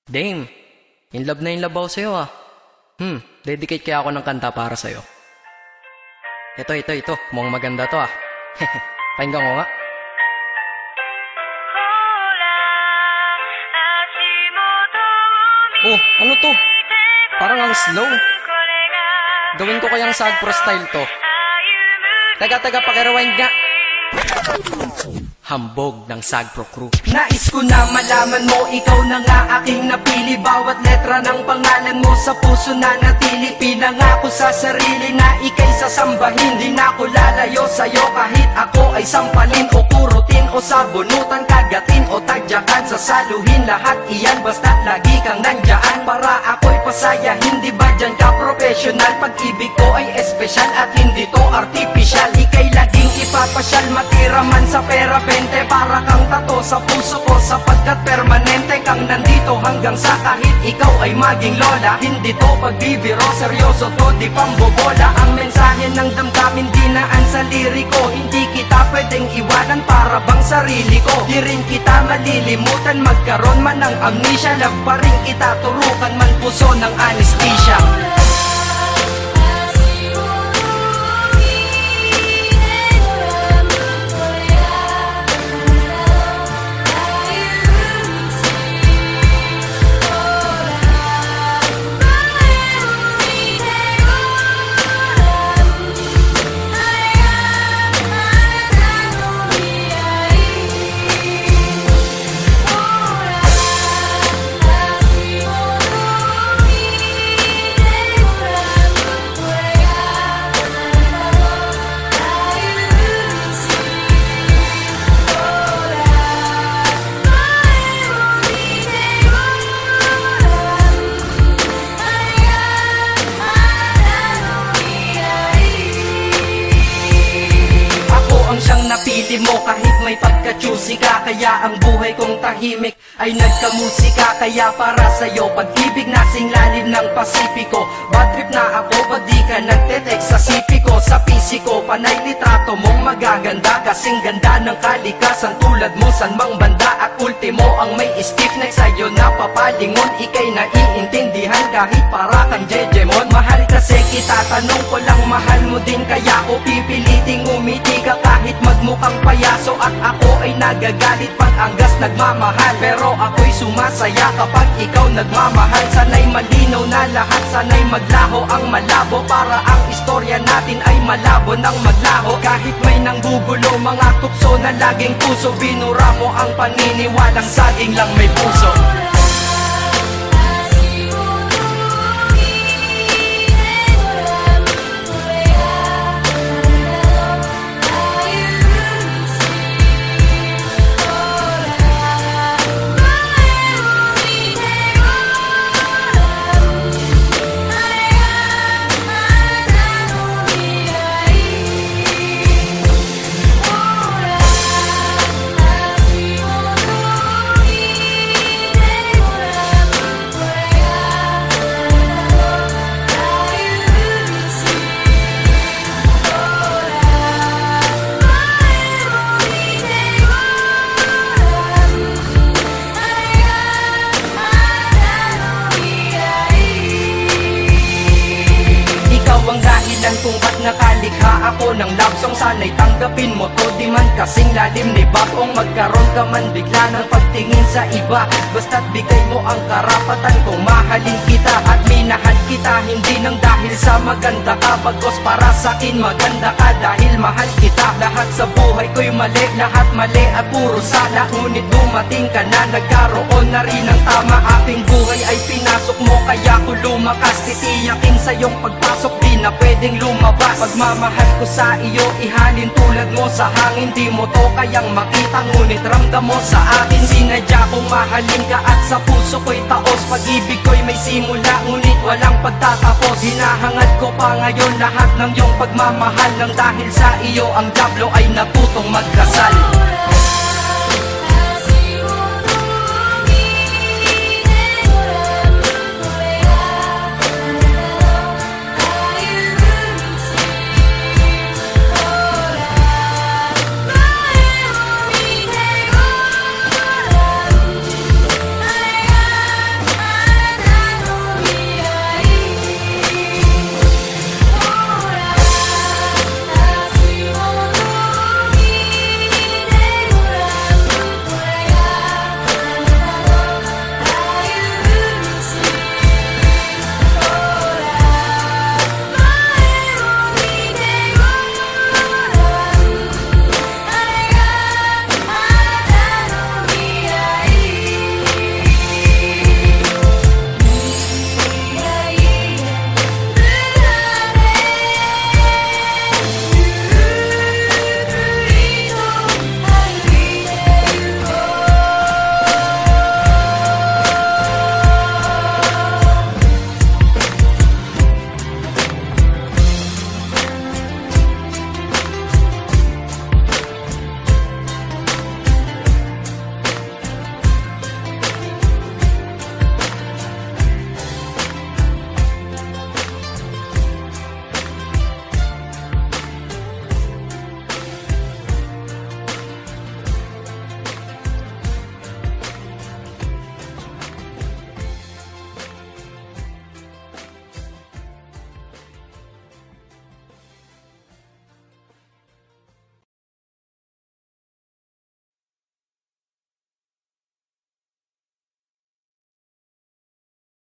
Dame, in love ako sa'yo ah. Dedicate kaya ako ng kanta para sa'yo. Ito. Mukhang maganda to ah. Pakinggan ko nga. Oh, ano to? Parang ang slow. Gawin ko kayang sad pro style to. Taga, pakirewind nga. Hambog ng Sagpro Crew. Nais ko na malaman mo, ikaw na nga aking napili. Bawat letra ng pangalan mo sa puso na natili. Pinangako sa sarili na ika'y sasambahin. Di na ako lalayo sa'yo kahit ako ay sampalin o kurutin o sabunutan, kagatin o tagyakan, sasaluhin. Lahat iyan basta't lagi kang nandyan para ako'y pasaya. Hindi ba dyan ka professional? Pag-ibig ko ay espesyal at hindi to artificial. Ika'y laging ipapasyal, matira man sa pera para kang tato sa puso ko, sapagkat permanente kang nandito hanggang sa kahit ikaw ay maging lola. Hindi to pagbibiro, seryoso to, di pambobola. Ang mensahe ng damdamin dinaan sa liriko. Hindi kita pwedeng iwanan para bang sarili ko. Di rin kita malilimutan, magkaroon man ng amnesia. Love pa rin kita, turukan man puso ng anesthesia. Napili mo kahit may pagka-choosy ka. Kaya ang buhay kong tahimik ay nagkamusika. Kaya para sa'yo pag-ibig nasing lalim ng Pasipiko. Bad trip na ako, ba't di ka nagte-text sa sipi ko? Sa PC ko, panay litrato mong magaganda. Kasing ganda ng kalikasan tulad mo san mang banda. At ultimo ang may stiff neck sa'yo na papalingon. Ika'y naiintindihan kahit para kang Jejemon. Mahal kasi kita, tanong ko lang mahal mo din kaya o pipiliting umiti ka kahit magmukhang payaso. At ako ay nagagalit pag anggas nagmamahal, pero ako'y sumasaya kapag ikaw nagmamahal. Sana'y malinaw na lahat, sana'y maglaho ang malabo, para ang istorya natin ay malabo ng maglaho. Kahit may nanggugulo, mga tukso na laging puso, binura mo ang paniniwalang saging lang may puso. Kung ba't nakalikha ako ng love song, sana'y tanggapin mo to. Di man kasing lalim ni Bakong magkaroon ka man bigla ng pagtingin sa iba. Basta't bigay mo ang karapatan kung mahalin kita at minahal kita. Hindi nang dahil sa maganda ka, bagos para sa'kin maganda ka dahil mahal kita. Lahat sa buhay ko'y mali, lahat mali at puro sala. Ngunit dumating ka na, nagkaroon na rin ng tama. Aking buhay ay pinasok mo kaya ko lumakas. Titiyakin sa iyong pagpasok, di na pwedeng lumabas. Pagmamahal ko sa iyo, ihalin tulad mo sa hangin. Di mo to kayang makita, ngunit ramdam mo sa akin. Sinadya kong mahalin ka at sa puso ko'y taos. Pag-ibig ko'y may simula, ngunit walang pagtatapos. Hinahangad ko pa ngayon lahat ng iyong pagmamahal. Nang dahil sa iyo ang diablo ay natutong magdasal.